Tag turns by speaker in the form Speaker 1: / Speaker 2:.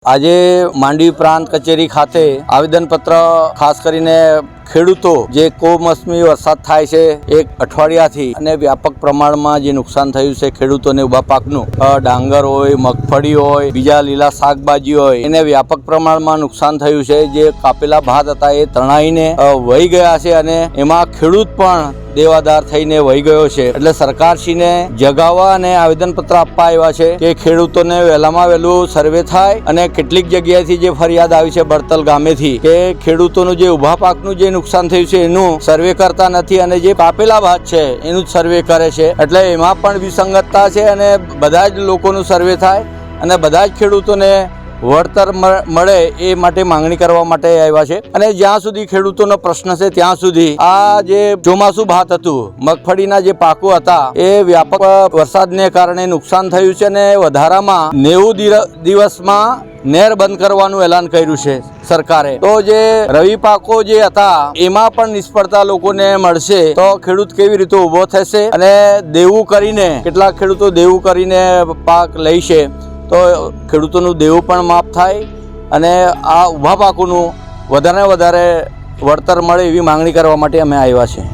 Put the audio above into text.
Speaker 1: આજે માંડવી પ્રાંત કચેરી ખાતે આવેદનપત્ર ખાસ કરીને ખેડૂતો જે કમોસમી વરસાદ થાય છે એક અઠવાડિયાથી અને વ્યાપક પ્રમાણમાં જે નુકસાન થયું છે ખેડૂતોને ઊભા પાકનું ડાંગર હોય, મગફળી હોય, બીજા લીલા શાકભાજી હોય, એને વ્યાપક પ્રમાણમાં નુકસાન થયું છે। જે કાપેલા ભાત હતા એ તણાઈને વહી ગયા છે અને એમાં ખેડૂત પણ દેવાદાર થઈને વહી ગયો છે। એટલે સરકારશ્રીને જગાવવા અને આવેદનપત્ર આપવા આવ્યા છે કે ખેડૂતોને વહેલામાં વહેલું સર્વે થાય અને કેટલીક જગ્યાએથી જે ફરિયાદ આવી છે બરતલ ગામેથી કે ખેડૂતોનું જે ઊભા પાકનું જે નુકસાન થયું છે એનું સર્વે કરતા નથી અને જે કાપેલા ભાત છે એનું જ સર્વે કરે છે। એટલે એમાં પણ વિસંગતતા છે અને બધા જ લોકોનું સર્વે થાય અને બધા જ ખેડૂતોને વળતર મળે એ માટે માંગણી કરવા માટે આવ્યા છે। અને જ્યાં સુધી ખેડૂતોનો પ્રશ્ન છે ત્યાં સુધી આ જે ચોમાસું ભાત હતું, મગફળીના જે પાકો હતા એ વ્યાપક વરસાદને કારણે નુકસાન થયું છે અને વધારામાં 90 દિવસમાં નહેર બંધ કરવાનું એલાન કર્યું છે સરકારે। તો જે રવિ પાકો જે હતા એમાં પણ નિષ્ફળતા લોકોને મળશે તો ખેડૂત કેવી રીતે ઊભો થશે અને દેવું કરીને કેટલાક ખેડૂતો દેવું કરીને પાક લેશે તો ખેડૂતોનું દેવું પણ માફ થાય અને આ ઊભા પાકોનું વધારે વળતર મળે એવી માંગણી કરવા માટે અમે આવ્યા છીએ।